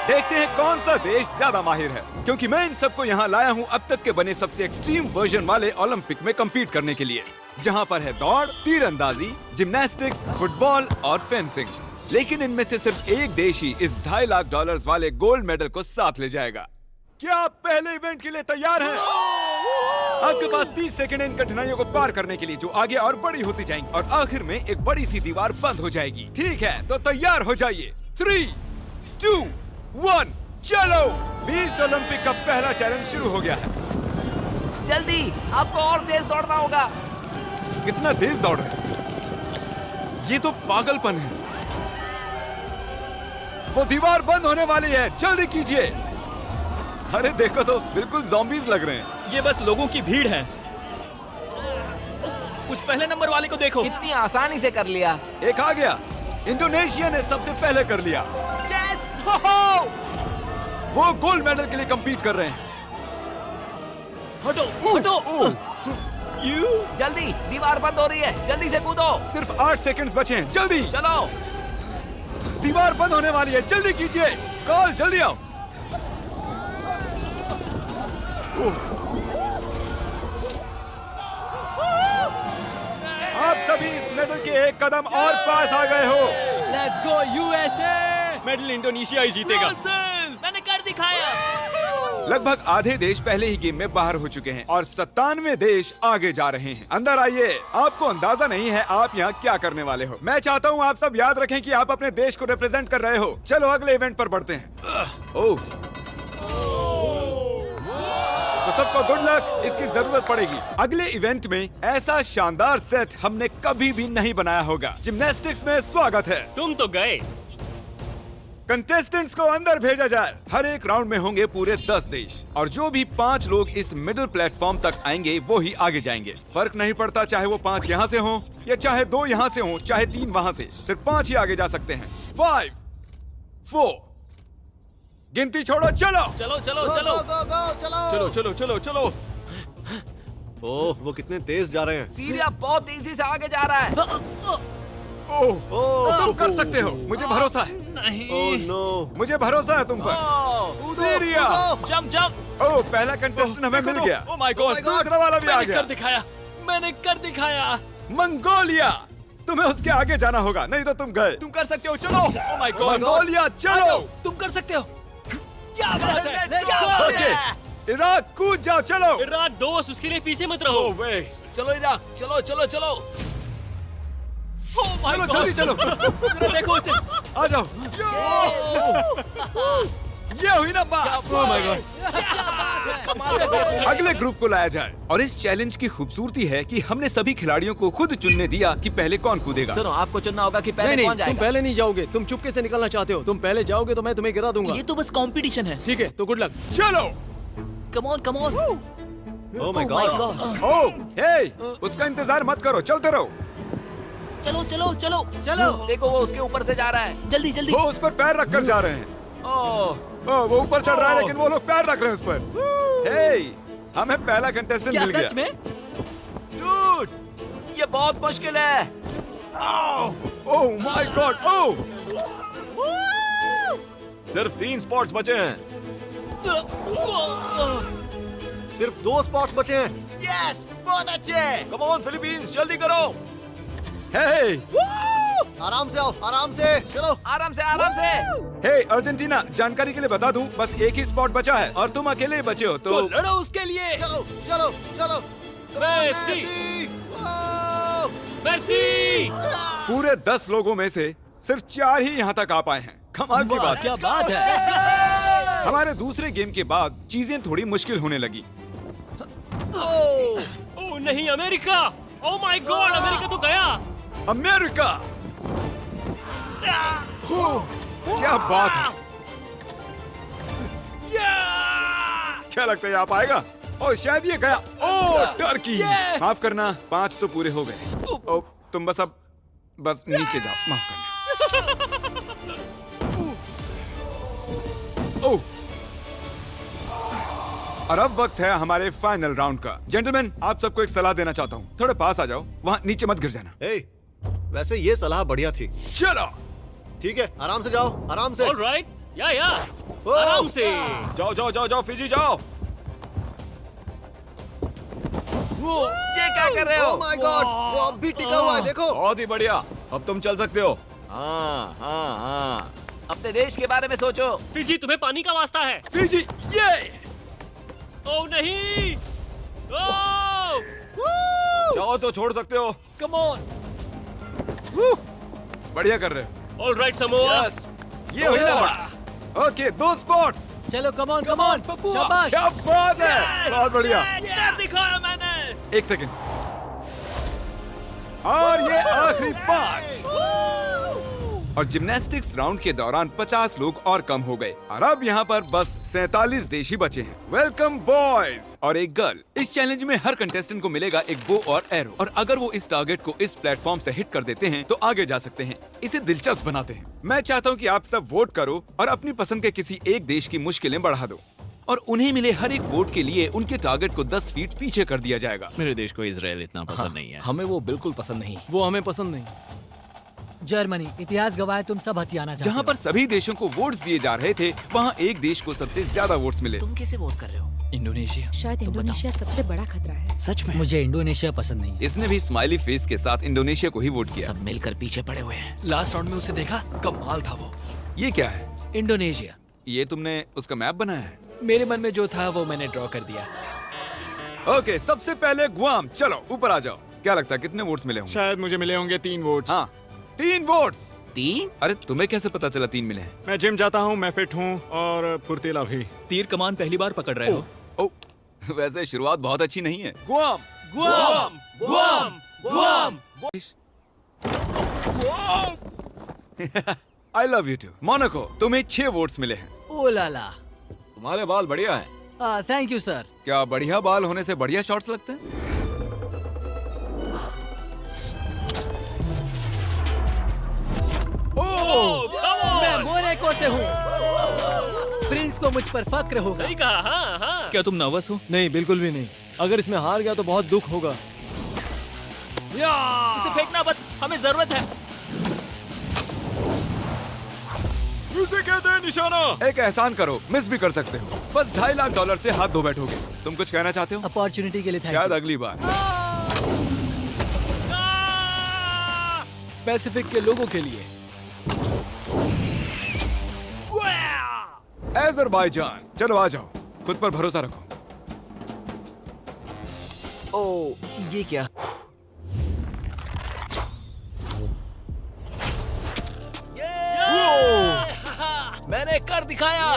देखते हैं कौन सा देश ज्यादा माहिर है, क्योंकि मैं इन सबको यहाँ लाया हूँ अब तक के बने सबसे एक्सट्रीम वर्जन वाले ओलंपिक में कम्पीट करने के लिए, जहाँ पर है दौड़, तीरंदाजी, जिम्नास्टिक्स, फुटबॉल और फेंसिंग। लेकिन इनमें से सिर्फ एक देश ही इस $2.5 लाख वाले गोल्ड मेडल को साथ ले जाएगा। क्या आप पहले इवेंट के लिए तैयार हैं? आपके पास 30 सेकंड इन कठिनाइयों को पार करने के लिए, जो आगे और बड़ी होती जाएंगी और आखिर में एक बड़ी सी दीवार बंद हो जाएगी। ठीक है, तो तैयार हो जाइए। 3, 2, 1, चलो। बीस्ट ओलंपिक का पहला चैलेंज शुरू हो गया है। जल्दी, आपको और तेज दौड़ना होगा। कितना तेज दौड़ रहे हैं? ये तो पागलपन है। वो दीवार बंद होने वाली है, जल्दी कीजिए। अरे देखो तो, बिल्कुल ज़ॉम्बीज लग रहे हैं। ये बस लोगों की भीड़ है। उस पहले नंबर वाले को देखो, कितनी आसानी से कर लिया। एक आ गया। इंडोनेशिया ने सबसे पहले कर लिया। यस! वो गोल्ड मेडल के लिए compete कर रहे हैं। हटो, हटो। जल्दी, दीवार बंद हो रही है, जल्दी से कूदो। सिर्फ 8 सेकंड्स बचे हैं, जल्दी। चलो, दीवार बंद होने वाली है, जल्दी कीजिए। कॉल, जल्दी आओ। आप सभी इस मेडल के एक कदम और पास आ गए हो। Let's go USA. Medal Indonesia ही जीतेगा। मैंने कर दिखाया। लगभग आधे देश पहले ही गेम में बाहर हो चुके हैं और 97 देश आगे जा रहे हैं। अंदर आइए। आपको अंदाजा नहीं है आप यहाँ क्या करने वाले हो। मैं चाहता हूँ आप सब याद रखें कि आप अपने देश को रिप्रेजेंट कर रहे हो। चलो अगले इवेंट पर बढ़ते हैं। ओह, तो सबको गुड लक, इसकी जरूरत पड़ेगी। अगले इवेंट में ऐसा शानदार सेट हमने कभी भी नहीं बनाया होगा। जिम्नास्टिक्स में स्वागत है। तुम तो गए। कंटेस्टेंट्स को अंदर भेजा जाए। हर एक राउंड में होंगे पूरे 10 देश और जो भी 5 लोग इस मिडिल प्लेटफॉर्म तक आएंगे वो ही आगे जाएंगे। फर्क नहीं पड़ता चाहे वो 5 यहाँ से हों या चाहे 2 यहाँ से हों, चाहे 3 वहाँ से, सिर्फ 5 ही आगे जा सकते हैं। 5, 4, गिनती छोड़ो, चलो। चलो चलो चलो चलो चलो चलो चलो। ओह, वो कितने तेज जा रहे हैं। सीरिया बहुत तेजी से आगे जा रहा है। ओह, तुम कर सकते हो, मुझे भरोसा है। नहीं। ओह नो, मुझे भरोसा है तुम पर। सीरिया। Jump jump. ओह, पहला कंटेस्टेंट हमें मिल गया। ओह माय गॉड, दूसरा वाला भी आ मैंने गया। कर दिखाया, मैंने कर दिखाया। मंगोलिया, तुम्हें उसके आगे जाना होगा, नहीं तो तुम गए। तुम कर सकते हो, चलो। ओह माय गॉड, मंगोलिया, चलो। तुम कर सकते हो। क्या बात है, क्या ओके, बात है। इराक कूद जाओ, चलो। इराक दोस्त, उसके लिए पीछे मत रहो। चलो इराक, चलो चलो चलो। ओह माय चलो, गॉड, जल्दी चलो। जरा देखो इसे। आ जाओ। ये हुई ना बात। ओह माय गॉड। अगले ग्रुप को लाया जाए और इस चैलेंज की खूबसूरती है कि हमने सभी खिलाड़ियों को खुद चुनने दिया कि पहले कौन कूदेगा। सुनो, आपको चुनना होगा कि पहले नहीं, कौन तुम जाएगा। पहले नहीं जाओगे, तुम चुपके से निकलना चाहते हो। तुम पहले जाओगे तो मैं तुम्हें गिरा दूंगा। ये तो बस कंपटीशन है। ठीक है, तो गुड लक। चलो। Come on come on. Oh my god. Oh, hey, उसका इंतजार मत करो, चलते रहो। चलो चलो चलो चलो। देखो वो उसके ऊपर से जा रहा है। जल्दी जल्दी। वो उस पर पैर रखकर जा रहे हैं। ओह, वो ऊपर चढ़ रहा है लेकिन वो लोग पैर रख रहे हैं उस पर। हे, हमें पहला कंटेस्टेंट क्या मिल गया। सच में? डूड, ये बहुत मुश्किल है। ओह माय गॉड। ओह, सिर्फ 3 स्पॉट्स बचे हैं। सिर्फ 2 स्पॉट्स बचे हैं। यस, बहुत अच्छे। कम ऑन फिलीपींस, जल्दी करो। हे, आराम से आओ, आराम से। चलो। आराम से आराम से। हे अर्जेंटीना, जानकारी के लिए बता दूं, बस एक ही स्पॉट बचा है और तुम अकेले ही बचे हो तो लड़ो उसके लिए। चलो चलो चलो। Messi, Messi. पूरे 10 लोगों में से सिर्फ 4 ही यहाँ तक आ पाए हैं। कमाल की बात है। क्या बात है। हमारे दूसरे गेम के बाद चीजें थोड़ी मुश्किल होने लगी। ओह नहीं, America. Oh my God, America तो गया। अमेरिका। क्या बात है। क्या लगता है आप आएगा? ओह शायद ये गया। ओह टर्की। माफ करना, 5 तो पूरे हो गए। ओह तुम बस नीचे जाओ, माफ करना। ओह, और अब वक्त है हमारे फाइनल राउंड का। जेंटलमैन, आप सबको एक सलाह देना चाहता हूँ, थोड़े पास आ जाओ, वहाँ नीचे मत गिर जाना। हे, वैसे ये सलाह बढ़िया थी। चलो। ठीक है, आराम से जाओ, आराम से। ऑलराइट, या आराम से। जाओ जाओ जाओ जाओ फिजी जाओ। ये क्या कर रहे हो? ओह माय गॉड, वो अब भी टिका हुआ है, देखो। बहुत ही बढ़िया, अब तुम चल सकते हो। हाँ हाँ हाँ। अपने देश के बारे में सोचो। फिजी, तुम्हें पानी का वास्ता है। फिजी, ये ओह नहीं। ओह चाहो तो छोड़ सकते हो। Come on. बढ़िया कर रहे हो। Alright Samoa. यस, ये हो स्पॉट्स। Okay, 2 spots. चलो कम ऑन शाबाश। क्या बात है, बहुत बढ़िया। क्या दिखाया मैंने? 1 सेकंड। और ये आखिरी 5। और जिम्नास्टिक्स राउंड के दौरान 50 लोग और कम हो गए और अब यहाँ पर बस 47 देश ही बचे हैं। वेलकम बॉयज और एक गर्ल। इस चैलेंज में हर कंटेस्टेंट को मिलेगा एक बो और एरो, और अगर वो इस टारगेट को इस प्लेटफॉर्म से हिट कर देते हैं तो आगे जा सकते हैं। इसे दिलचस्प बनाते हैं। मैं चाहता हूँ कि आप सब वोट करो और अपनी पसंद के किसी एक देश की मुश्किलें बढ़ा दो, और उन्हें मिले हर एक वोट के लिए उनके टारगेट को 10 फीट पीछे कर दिया जाएगा। मेरे देश को इजराइल इतना पसंद नहीं है। हमें वो बिल्कुल पसंद नहीं। वो हमें पसंद नहीं। जर्मनी, इतिहास गवाह तुम सब हथियाना चाहते जहाँ पर सभी देशों को वोट्स दिए जा रहे थे, वहाँ एक देश को सबसे ज्यादा वोट्स मिले। तुम कैसे वोट कर रहे हो? इंडोनेशिया। शायद इंडोनेशिया सबसे बड़ा खतरा है। सच में? मुझे इंडोनेशिया पसंद नहीं है। इसने भी स्माइली फेस के साथ इंडोनेशिया को ही वोट किया। सब मिलकर पीछे पड़े हुए हैं। लास्ट राउंड में उसे देखा, कमाल था वो। ये क्या है? इंडोनेशिया। ये तुमने उसका मैप बनाया है? मेरे मन में जो था वो मैंने ड्रॉ कर दिया। ओके, सबसे पहले गुआम। चलो ऊपर आ जाओ। क्या लगता है कितने वोट्स मिले होंगे? शायद मुझे मिले होंगे 3 वोट्स। हाँ, 3 वोट्स। 3? अरे तुम्हें कैसे पता चला 3 मिले हैं? मैं जिम जाता हूँ, मैं फिट हूँ और फुर्तीला भी। तीर कमान पहली बार पकड़ रहे हो? ओ, वैसे शुरुआत बहुत अच्छी नहीं है। Guam, Guam, Guam, Guam. I love you too. Monaco, तुम्हें 6 वोट्स मिले हैं। ओ लाला। तुम्हारे बाल बढ़िया है। Thank you sir. क्या बढ़िया बाल होने से बढ़िया शॉट्स लगते हैं? मैं मोनाको से हूँ। प्रिंस को मुझ पर फक्र होगा। सही कहा। हाँ हाँ। क्या तुम नर्वस हो? नहीं, बिल्कुल भी नहीं। अगर इसमें हार गया तो बहुत दुख होगा। उसे फेंकना मत, हमें जरूरत है। उसे कहते हैं निशाना। एक एहसान करो, मिस भी कर सकते हो। बस $2.5 लाख से हाथ धो बैठोगे। तुम कुछ कहना चाहते हो? अपॉर्चुनिटी के लिए थैंक शायद यू। अगली बार। पैसिफिक के लोगों के लिए। अज़रबैजान, चलो आ जाओ। खुद पर भरोसा रखो। ओ, ये क्या? मैंने कर दिखाया।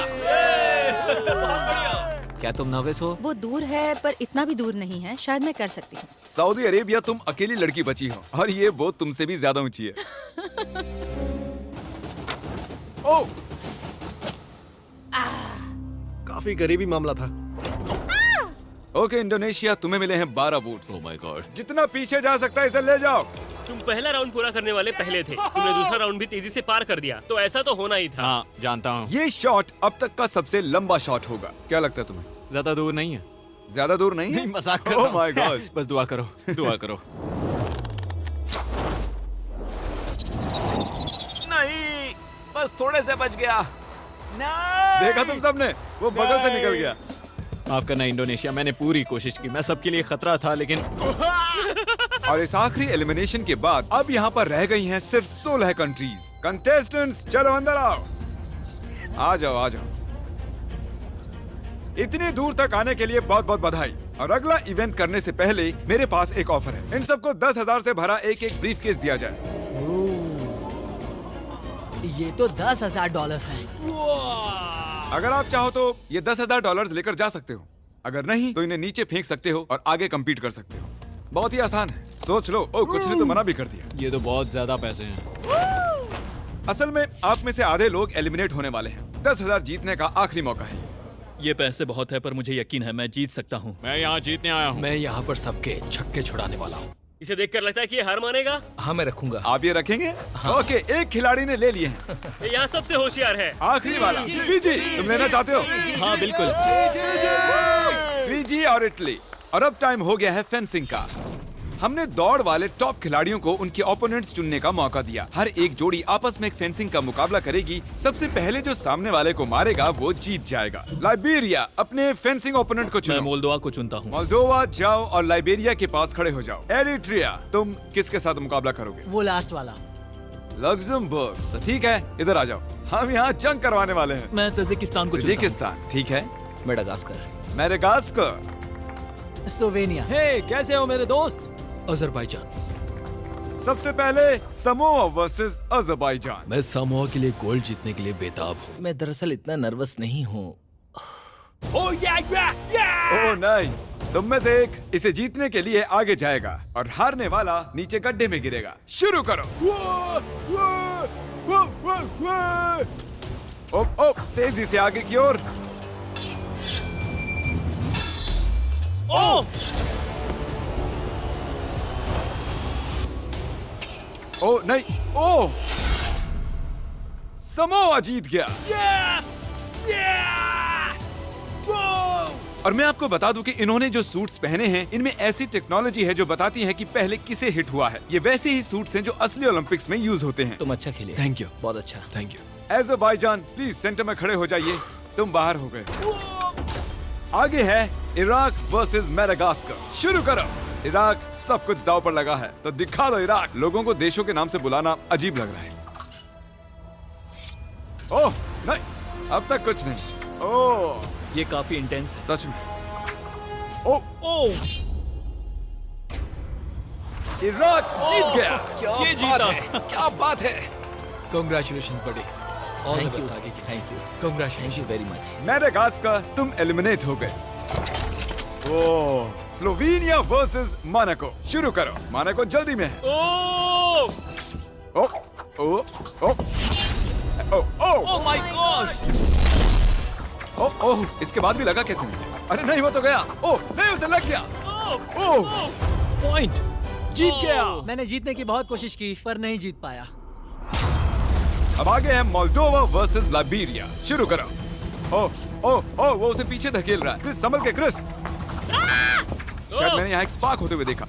क्या तुम नर्वस हो? वो दूर है पर इतना भी दूर नहीं है, शायद मैं कर सकती हूँ। सऊदी अरेबिया, तुम अकेली लड़की बची हो और ये बोट तुमसे भी ज्यादा ऊंची है। ओ, काफी करीबी मामला था। ओके इंडोनेशिया, तुम्हें मिले हैं 12 वोट्स। Oh my God. जितना पीछे जा सकता है इसे ले जाओ। तुम पहला राउंड पूरा करने वाले पहले थे। तुमने दूसरा राउंड भी तेजी से पार कर दिया, तो ऐसा तो होना ही था। हाँ, जानता हूँ। ये शॉट अब तक का सबसे लंबा शॉट होगा। क्या लगता है तुम्हें? ज्यादा दूर नहीं है। ज्यादा दूर नहीं है? मजाक कर Oh रहा हूँ। my God. बस दुआ करो, दुआ करो। नहीं, बस थोड़े से बच गया। देखा तुम सबने, वो बगल से निकल गया। माफ करना इंडोनेशिया, मैंने पूरी कोशिश की। मैं सबके लिए खतरा था, लेकिन और इस आखिरी एलिमिनेशन के बाद अब यहाँ पर रह गई हैं सिर्फ 16 कंट्रीज। कंटेस्टेंट्स, चलो अंदर आओ। आ जाओ, आ जाओ। इतनी दूर तक आने के लिए बहुत बहुत बधाई। और अगला इवेंट करने से पहले मेरे पास एक ऑफर है। इन सबको 10,000 से भरा एक ब्रीफकेस दिया जाए। ये तो $10,000 हैं। अगर आप चाहो तो ये $10,000 लेकर जा सकते हो। अगर नहीं तो इन्हें नीचे फेंक सकते हो और आगे कम्पीट कर सकते हो। बहुत ही आसान है, सोच लो। ओ, कुछ ने तो मना भी कर दिया। ये तो बहुत ज्यादा पैसे हैं। असल में आप में से आधे लोग एलिमिनेट होने वाले हैं। 10,000 जीतने का आखिरी मौका है। ये पैसे बहुत है, पर मुझे यकीन है मैं जीत सकता हूँ। मैं यहाँ जीतने आया हूँ। मैं यहाँ पर सबके छक्के छुड़ाने वाला हूँ। इसे देखकर लगता है कि ये हार मानेगा। हाँ, मैं रखूंगा। आप ये रखेंगे? ओके, एक खिलाड़ी ने ले लिए हैं। ये यहाँ सबसे होशियार है। आखिरी वाला फिजी, तुम लेना चाहते हो? हाँ बिल्कुल। फिजी और इटली। और अब टाइम हो गया है फेंसिंग का। हमने दौड़ वाले टॉप खिलाड़ियों को उनके ओपोनेंट्स चुनने का मौका दिया। हर एक जोड़ी आपस में एक फेंसिंग का मुकाबला करेगी। सबसे पहले जो सामने वाले को मारेगा वो जीत जाएगा। लाइबेरिया, अपने फेंसिंग ओपोनेंट को मैं चुनो। मोल्दोवा को चुनता हूँ। मोल्दोवा जाओ और लाइबेरिया के पास खड़े हो जाओ। एरिट्रिया, तुम किसके साथ मुकाबला करोगे? वो लास्ट वाला। लग्जमबर्ग, तो ठीक है, इधर आ जाओ, हम यहाँ जंग करवाने वाले हैं। मैं तजिकिस्तान को चुनता हूँ। तजिकिस्तान, ठीक है। मेडागास्कर। Madagascar, Slovenia. हे, कैसे हो मेरे दोस्त? अजरबैजान। सबसे पहले समोआ वर्सेस अजरबैजान। मैं समोआ के लिए गोल्ड जीतने के लिए बेताब हूँ। मैं दरअसल इतना नर्वस नहीं हूँ। ओह नहीं, तुम में से एक इसे जीतने के लिए आगे जाएगा और हारने वाला नीचे गड्ढे में गिरेगा। शुरू करो। ओप, तेजी से आगे की ओर। ओ नहीं, ओ समोआ जीत गया। और मैं आपको बता दूं कि इन्होंने जो सूट्स पहने हैं इनमें ऐसी टेक्नोलॉजी है जो बताती है कि पहले किसे हिट हुआ है। ये वैसे ही सूट्स हैं जो असली ओलंपिक्स में यूज होते हैं। तुम अच्छा खेले। Thank you. बहुत अच्छा। Thank you. Azerbaijan, please centre में खड़े हो जाइए। तुम बाहर हो गए। आगे है इराक वर्सेस मेडागास्कर। शुरू करो। इराक, सब कुछ दांव पर लगा है, तो दिखा दो इराक। लोगों को देशों के नाम से बुलाना अजीब लग रहा है। ओह नहीं, अब तक कुछ नहीं। ओह, ये काफी इंटेंस है। सच में। ओह, इराक जीत गया। ये जीता। क्या बात है। कांग्रेचुलेशंस बड़ी। All the thank best you. आगे के लिए। Thank you. Congratulations very much. Madagascar, तुम एलिमिनेट हो गए। ओह, स्लोवेनिया वर्सेस मोनाको। शुरू करो। मोनाको जल्दी में है। ओ ओ ओ ओ ओह माय गॉश। ओह, इसके बाद भी लगा कैसे नहीं? अरे नहीं, वो तो गया। ओह नहीं, उसे लग गया। ओह, पॉइंट, जीत गया। मैंने जीतने की बहुत कोशिश की पर नहीं जीत पाया। अब आगे है मोल्दोवा वर्सेस लाइबेरिया। शुरू करो। ओह ओह ओह, वो उसे पीछे धकेल रहा है। क्रिस, संभल के क्रिस। शायद मैंने यहाँ एक स्पार्क होते हुए देखा।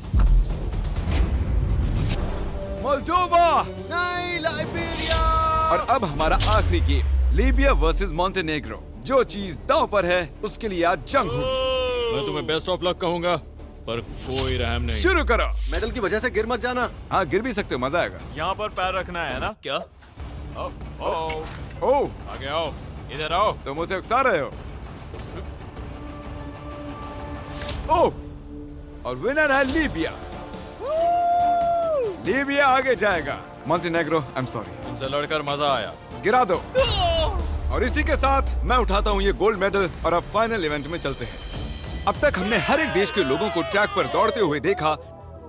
मोल्दोवा नहीं, लाइबेरिया। और अब हमारा आखिरी गेम, लीबिया वर्सेस मॉन्टेनेग्रो। जो चीज दांव पर है उसके लिए आज जंग होगी। मैं तुम्हें बेस्ट ऑफ लक कहूंगा, पर कोई रहम नहीं। शुरू करो। मेडल की वजह से गिर मत जाना। हाँ, गिर भी सकते हो, मजा आएगा। यहाँ पर पैर रखना है ना? क्या? ओह, आगे आओ, इधर आओ। तुम उसे उकसा रहे हो। ओह, और विनर है लीबिया। लीबिया आगे जाएगा। Montenegro, I am sorry. तुमसे लड़कर मजा आया। गिरा दो। और इसी के साथ मैं उठाता हूँ ये गोल्ड मेडल और अब फाइनल इवेंट में चलते हैं। अब तक हमने हर एक देश के लोगों को ट्रैक पर दौड़ते हुए देखा,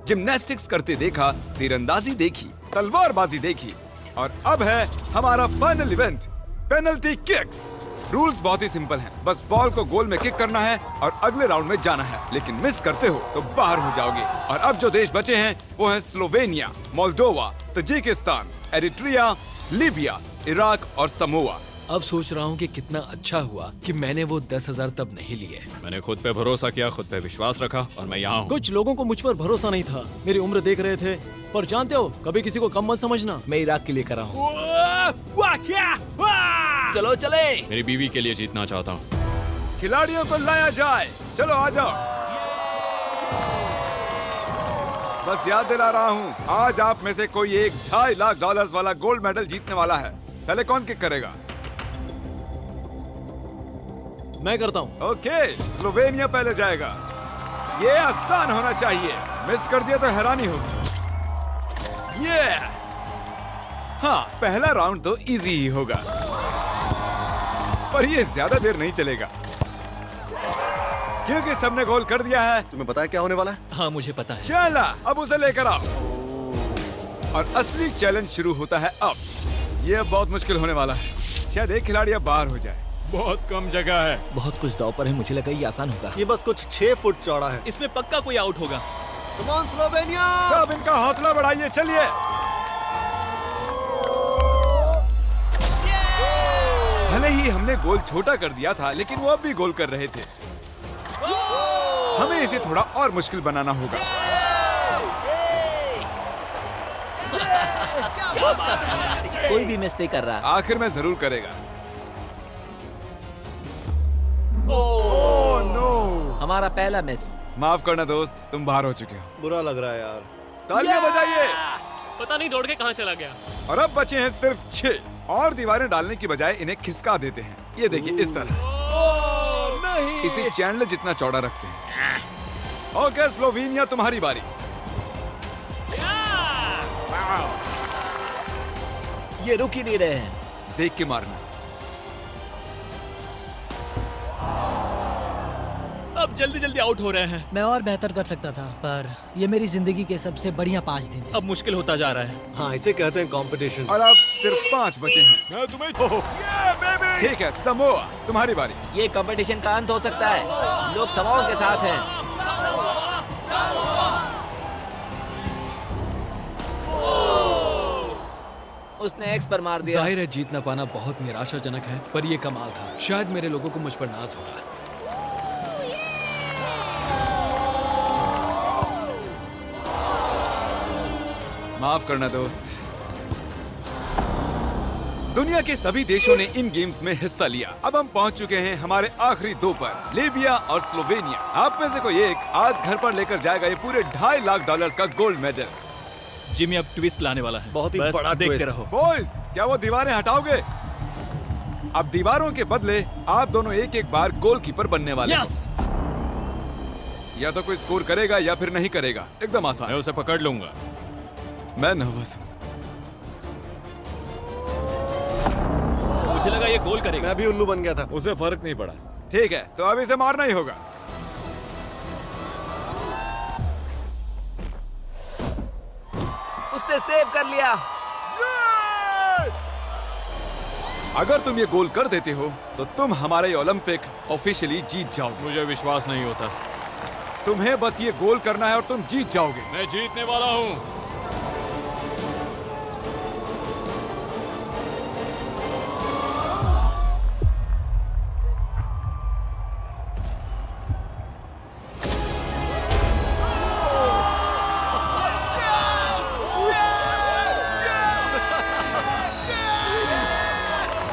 जिम्नास्टिक्स करते देखा, तीरंदाजी देखी, तलवारबाजी देखी, और अब है हमारा final event, penalty kicks. Rules बहुत ही सिंपल हैं, बस बॉल को गोल में किक करना है और अगले राउंड में जाना है, लेकिन मिस करते हो तो बाहर हो जाओगे। और अब जो देश बचे हैं वो है Slovenia, Moldova, Tajikistan, Eritrea, Libya, Iraq और समोआ। अब सोच रहा हूँ कि कितना अच्छा हुआ कि मैंने वो 10,000 तब नहीं लिए। मैंने खुद पे भरोसा किया, खुद पे विश्वास रखा, और मैं यहाँ हूँ। कुछ लोगों को मुझ पर भरोसा नहीं था, मेरी उम्र देख रहे थे, पर जानते हो, कभी किसी को कम मत समझना। मैं इराक के लिए कर रहा हूँ। चलो चले। मेरी बीवी के लिए जीतना चाहता हूँ। खिलाड़ियों को लाया जाए। चलो आ जाओ। बस याद दिला रहा हूँ, आज आप में से कोई एक $2.5 लाख वाला गोल्ड मेडल जीतने वाला है। पहले कौन किक करेगा? मैं करता हूँ। ओके, स्लोवेनिया पहले जाएगा। ये आसान होना चाहिए, मिस कर दिया तो हैरानी होगी। ये हाँ, पहला राउंड तो इजी ही होगा, पर ये ज्यादा देर नहीं चलेगा क्योंकि सबने गोल कर दिया है। तुम्हें पता है क्या होने वाला है? हाँ, मुझे पता है। चला, अब उसे लेकर आओ। और असली चैलेंज शुरू होता है अब। ये अब बहुत मुश्किल होने वाला है। शायद एक खिलाड़ी अब बाहर हो जाए। बहुत कम जगह है। बहुत कुछ दाव पर है, मुझे लगा ये आसान होगा। ये बस कुछ 6 फुट चौड़ा है। इसमें पक्का कोई आउट होगा। Come on Slovenia! सब इनका हौसला बढ़ाइए, चलिए। भले ही हमने गोल छोटा कर दिया था, लेकिन वो अब भी गोल कर रहे थे। हमें इसे थोड़ा और मुश्किल बनाना होगा। कोई भी मिस नहीं कर रहा। आखिर में जरूर करेगा। ओह नो, हमारा पहला मिस। माफ करना दोस्त, तुम बाहर हो चुके हो। बुरा लग रहा है यार। तालियां बजाइए। पता नहीं दौड़ के कहाँ चला गया। और अब बचे हैं सिर्फ 6 और दीवारें डालने की बजाय इन्हें खिसका देते हैं। ये देखिए इस तरह। नहीं। इसे चैनल जितना चौड़ा रखते हैं। ओके स्लोवेनिया, तुम्हारी बारी। ये रुक ही नहीं रहे हैं। देख के मारना। अब जल्दी जल्दी आउट हो रहे हैं। मैं और बेहतर कर सकता था, पर ये मेरी जिंदगी के सबसे बढ़िया 5 दिन थे। अब मुश्किल होता जा रहा है। हाँ, इसे कहते हैं कंपटीशन। और अब सिर्फ 5 बचे हैं। मैं तुम्हें ठीक है समोआ, तुम्हारी बारी। ये कंपटीशन का अंत हो सकता है। लोग समाओं के साथ हैं। उसने एक्स पर मार दिया। जाहिर है जीत ना पाना बहुत निराशाजनक है, पर ये कमाल था। शायद मेरे लोगों को मुझ पर नाज होगा। माफ करना दोस्त। दुनिया के सभी देशों ने इन गेम्स में हिस्सा लिया। अब हम पहुंच चुके हैं हमारे आखिरी 2 पर, लीबिया और स्लोवेनिया। आप में से कोई एक आज घर पर लेकर जाएगा ये पूरे $2.5 लाख का गोल्ड मेडल। जिमी अब ट्विस्ट लाने वाला है। बहुत ही बस बड़ा देखते ट्विस्ट। रहो। बॉयज, क्या वो दीवारें हटाओगे? अब दीवारों के बदले आप दोनों एक बार गोलकीपर बनने वाले यस, हो। या तो कोई स्कोर करेगा या फिर नहीं करेगा। एकदम आसान। मैं उसे पकड़ लूंगा। मैं नर्वस हूँ। मुझे लगा ये गोल करेगा। मैं भी उल्लू बन गया था। उसे फर्क नहीं पड़ा। ठीक है, तो अब इसे मारना ही होगा। उसने सेव कर लिया। अगर तुम ये गोल कर देते हो तो तुम हमारा ये ओलंपिक ऑफिशियली जीत जाओगे। मुझे विश्वास नहीं होता। तुम्हें बस ये गोल करना है और तुम जीत जाओगे। मैं जीतने वाला हूँ।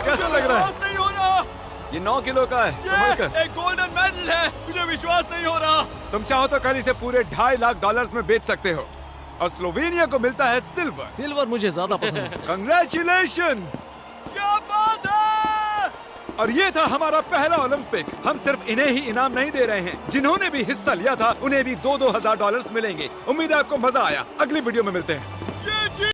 कैसा लग रहा है? नहीं हो रहा। ये 9 किलो का है। संभल कर। एक गोल्डन मेडल है। मुझे विश्वास नहीं हो रहा। तुम चाहो तो कल इसे पूरे $2.5 लाख में बेच सकते हो और स्लोवेनिया को मिलता है सिल्वर। सिल्वर मुझे ज्यादा पसंद है। कंग्रेचुलेशंस! क्या बात है। और ये था हमारा पहला ओलंपिक। हम सिर्फ इन्हें ही इनाम नहीं दे रहे हैं, जिन्होंने भी हिस्सा लिया था उन्हें भी $2,000 मिलेंगे। उम्मीद है आपको मजा आया। अगली वीडियो में मिलते हैं।